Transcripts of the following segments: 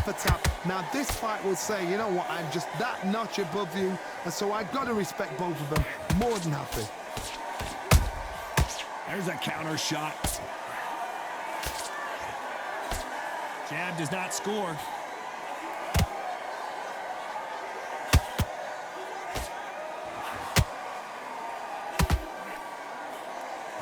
for tap. Now this fight will say, you know what, I'm just that notch above you, and so I've got to respect both of them. More than happy. There's a counter shot. Jab does not score.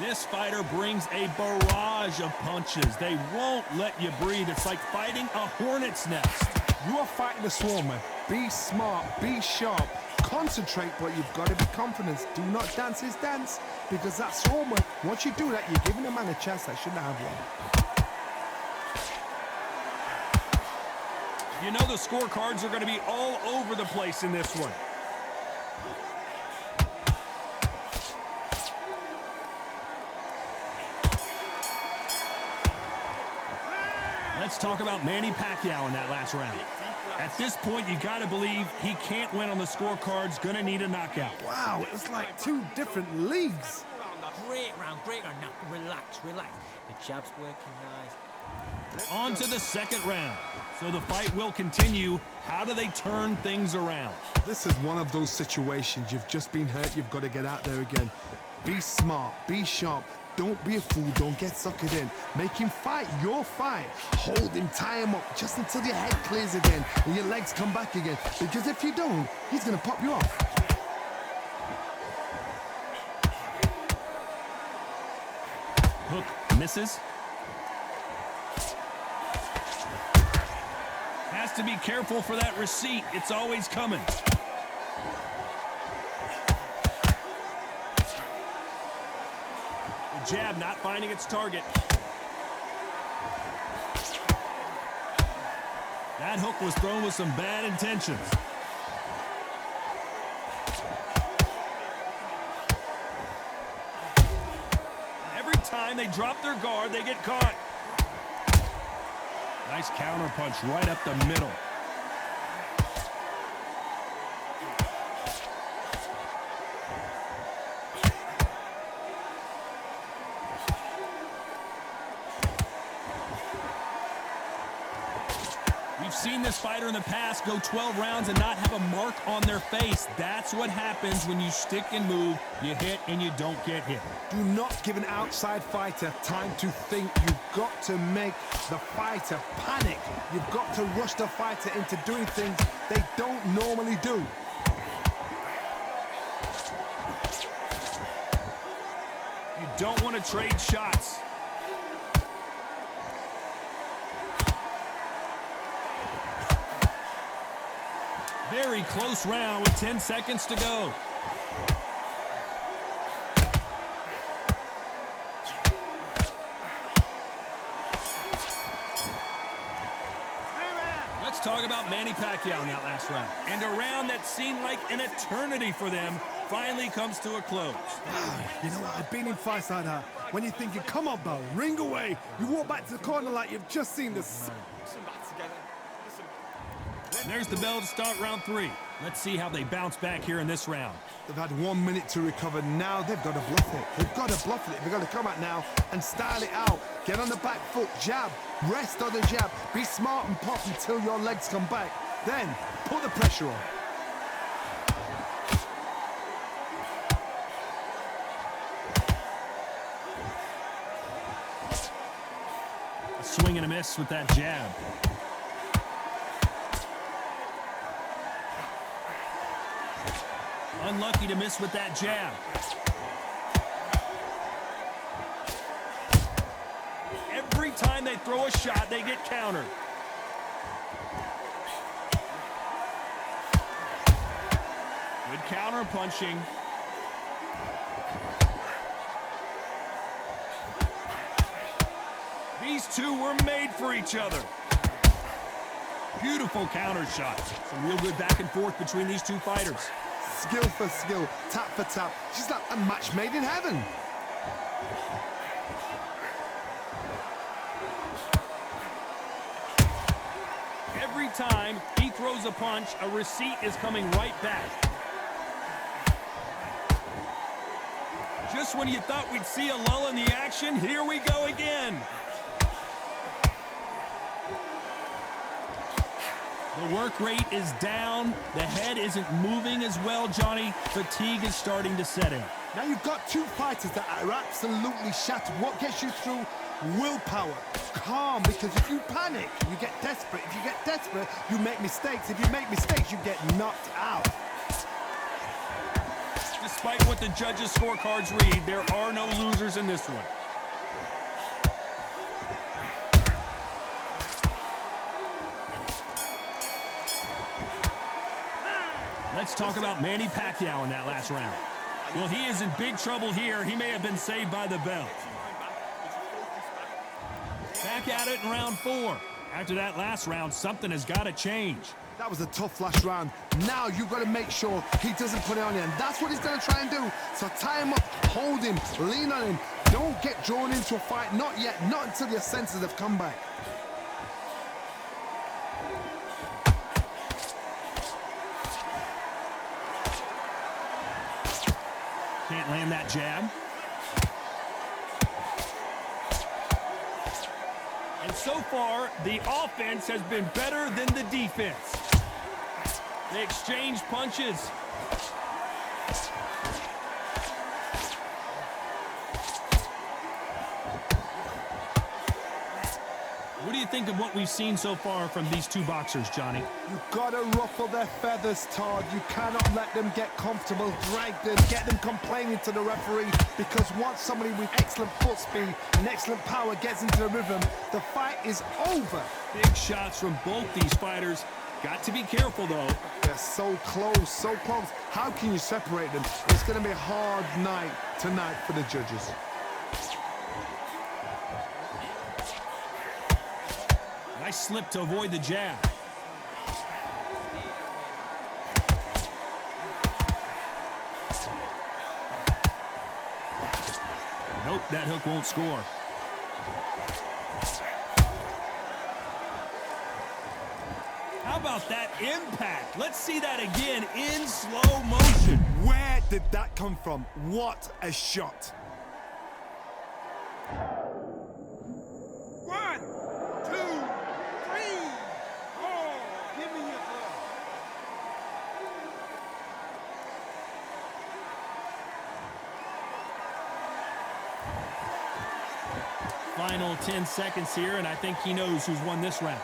This fighter brings a barrage of punches. They won't let you breathe. It's like fighting a hornet's nest. You are fighting a swarmer. Be smart, be sharp, concentrate, but you've got to be confident. Do not dance his dance, because that swarmer, once you do that, you're giving a man a chance that shouldn't have one. You know the scorecards are going to be all over the place in this one. Let's talk about Manny Pacquiao in that last round. At this point, you got to believe he can't win on the scorecards, going to need a knockout. Wow, it was like two different leagues. Great round, great round. Now, relax, relax. The jab's working nice. On to the second round. So the fight will continue. How do they turn things around? This is one of those situations. You've just been hurt. You've got to get out there again. Be smart. Be sharp. Don't be a fool. Don't get suckered in. Make him fight your fight. Hold him, tie him up just until your head clears again and your legs come back again. Because if you don't, he's going to pop you off. Hook misses. Has to be careful for that receipt. It's always coming. The jab not finding its target. That hook was thrown with some bad intentions. Every time they drop their guard, they get caught. Nice counter punch right up the middle. We've seen this fighter in the past go 12 rounds and not have a mark on their face. That's what happens when you stick and move. You hit and you don't get hit. Do not give an outside fighter time to think. You've got to make the fighter panic. You've got to rush the fighter into doing things they don't normally do. You don't want to trade shots. Very close round with 10 seconds to go. Let's talk about Manny Pacquiao in that last round. And a round that seemed like an eternity for them finally comes to a close. You know what? I've been in fights like that. When you're thinking, come on, bro, ring away. You walk back to the corner like you've just seen this. And there's the bell to start round 3. Let's see how they bounce back here in this round. They've had 1 minute to recover. Now they've got to bluff it. They've got to bluff it. They've got to come out now and style it out. Get on the back foot, jab, rest on the jab. Be smart and pop until your legs come back. Then put the pressure on. A swing and a miss with that jab. Unlucky to miss with that jab. Every time they throw a shot, they get countered. Good counter punching. These two were made for each other. Beautiful counter shots. Some real good back and forth between these two fighters. Skill for skill, tap for tap. She's like a match made in heaven. Every time he throws a punch, a receipt is coming right back. Just when you thought we'd see a lull in the action, here we go again. The work rate is down. The head isn't moving as well, Johnny. Fatigue is starting to set in. Now you've got two fighters that are absolutely shattered. What gets you through? Willpower. Calm, because if you panic, you get desperate. If you get desperate, you make mistakes. If you make mistakes, you get knocked out. Despite what the judges' scorecards read, there are no losers in this one. Let's talk about Manny Pacquiao in that last round. Well, he is in big trouble here. He may have been saved by the bell. Back at it in round 4. After that last round, something has got to change. That was a tough last round. Now you've got to make sure he doesn't put it on you, and that's what he's going to try and do. So tie him up, hold him, lean on him. Don't get drawn into a fight. Not yet. Not until your senses have come back. Can't land that jab. And so far, the offense has been better than the defense. They exchange punches. What do you think of what we've seen so far from these two boxers, Johnny? You've got to ruffle their feathers, Todd. You cannot let them get comfortable, drag them, get them complaining to the referee, because once somebody with excellent foot speed and excellent power gets into the rhythm, the fight is over. Big shots from both these fighters. Got to be careful, though. They're so close, so close. How can you separate them? It's going to be a hard night tonight for the judges. Nice slip to avoid the jab. Nope, that hook won't score. How about that impact? Let's see that again in slow motion. Where did that come from? What a shot. 1, 2, 3, 4. Give me your glove. Final 10 seconds here, and I think he knows who's won this round.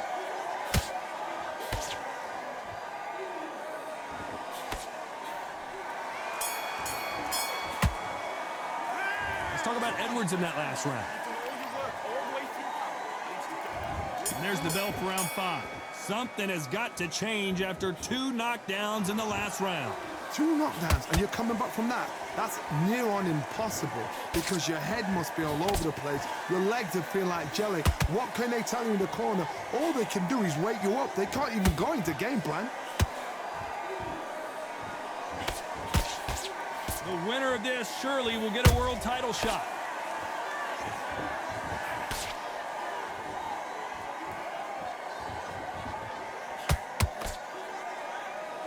Let's talk about Edwards in that last round. And there's the bell for round 5. Something has got to change after 2 knockdowns in the last round. 2 knockdowns, and you're coming back from that. That's near on impossible, because your head must be all over the place. Your legs would feel like jelly. What can they tell you in the corner? All they can do is wake you up. They can't even go into game plan. The winner of this surely will get a world title shot.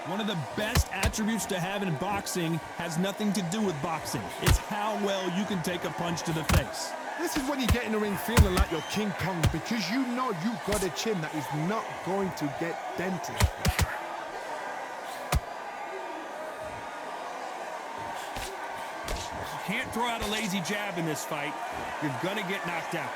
One of the best attributes to have in boxing has nothing to do with boxing. It's how well you can take a punch to the face. This is when you get in the ring feeling like you're King Kong, because you know you've got a chin that is not going to get dented. You can't throw out a lazy jab in this fight. You're going to get knocked out.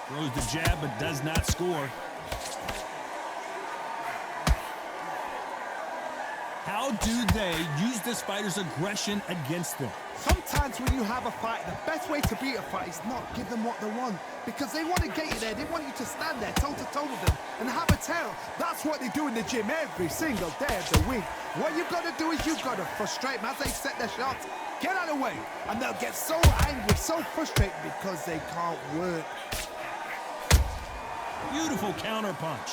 Throws the jab, but does not score. How do they use this fighter's aggression against them? Sometimes when you have a fight, the best way to beat a fight is not give them what they want, because they want to get you there. They want you to stand there toe-to-toe with them and have a tell. That's what they do in the gym every single day of the week. What you've got to do is you've got to frustrate them as they set their shots. Get out of the way, and they'll get so angry, so frustrated, because they can't work. Beautiful counter punch.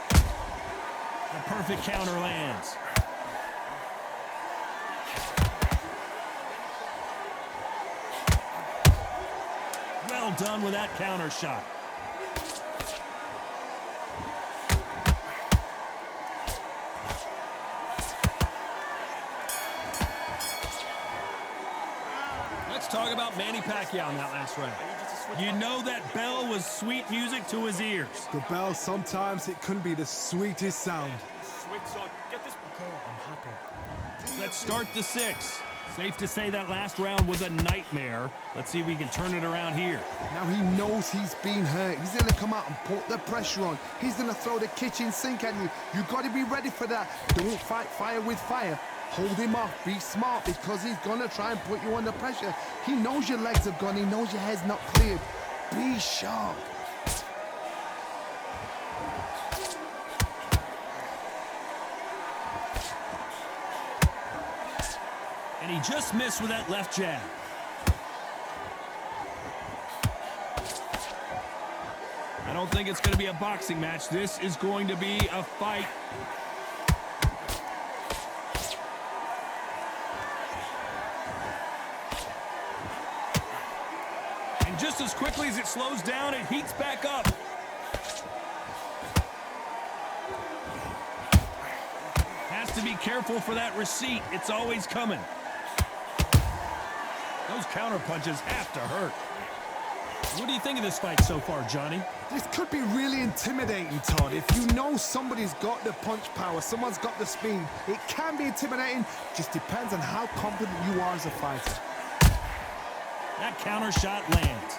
The perfect counter lands. Well done with that counter shot. Let's talk about Manny Pacquiao in that last round. You know that bell was sweet music to his ears. The bell, sometimes it can be the sweetest sound. Switch on. Get this. Okay, I'm happy. Let's start the 6. Safe to say that last round was a nightmare. Let's see if we can turn it around here. Now he knows he's been hurt. He's going to come out and put the pressure on. He's going to throw the kitchen sink at you. You got to be ready for that. Don't fight fire with fire. Hold him off. Be smart, because he's going to try and put you under pressure. He knows your legs have gone. He knows your head's not cleared. Be sharp. And he just missed with that left jab. I don't think it's going to be a boxing match. This is going to be a fight. And just as quickly as it slows down, it heats back up. Has to be careful for that receipt. It's always coming. Those counter punches have to hurt. What do you think of this fight so far, Johnny? This could be really intimidating, Todd. If you know somebody's got the punch power, someone's got the speed, it can be intimidating. Just depends on how confident you are as a fighter. That counter shot lands.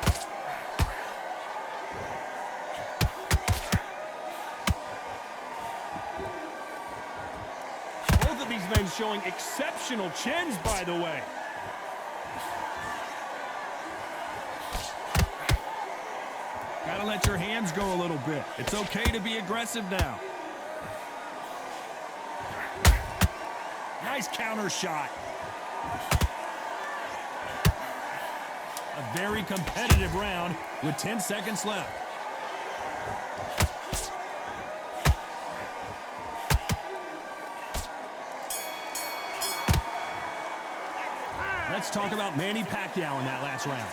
Both of these men showing exceptional chins, by the way. Gotta let your hands go a little bit. It's okay to be aggressive now. Nice counter shot. A very competitive round with 10 seconds left. Let's talk about Manny Pacquiao in that last round.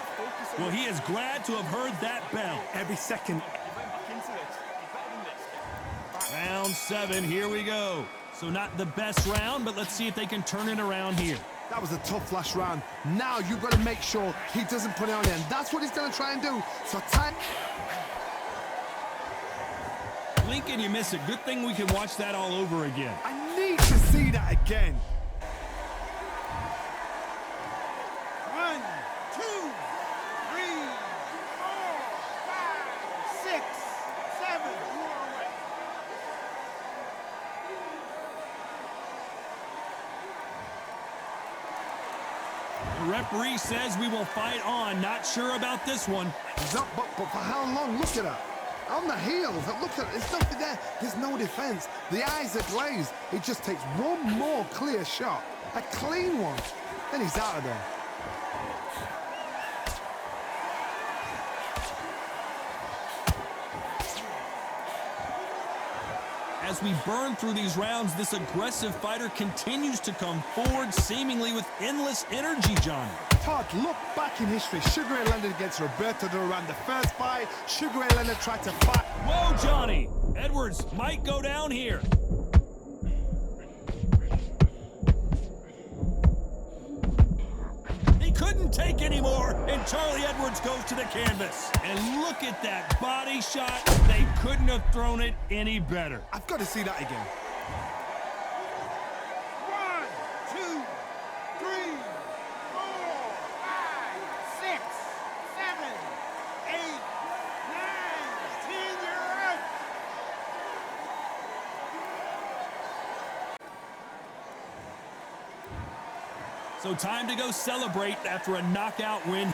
Well, he is glad to have heard that bell. Every second. Round 7, here we go. So not the best round, but let's see if they can turn it around here. That was a tough last round. Now you've got to make sure he doesn't put it on end. That's what he's going to try and do. So time. Blink and you miss it. Good thing we can watch that all over again. I need to see that again. 1, 2, 3, 4, 5, 6, 7. The referee says we will fight on. Not sure about this one. He's up, but for how long? Look at that. On the heels. Look at it. There's nothing there. There's no defense. The eyes are glazed. It just takes one more clear shot. A clean one. Then he's out of there. As we burn through these rounds, this aggressive fighter continues to come forward, seemingly with endless energy, Johnny. Todd, look back in history. Sugar Ray Leonard against Roberto Duran. The first fight, Sugar Ray Leonard tried to fight. Whoa, Johnny! Edwards might go down here. He couldn't take anymore, and Charlie Edwards goes to the canvas. And look at that body shot. They couldn't have thrown it any better. I've got to see that again. 1, 2, 3, 4, 5, 6, 7, 8, 9, 10. You're out. So time to go celebrate after a knockout win.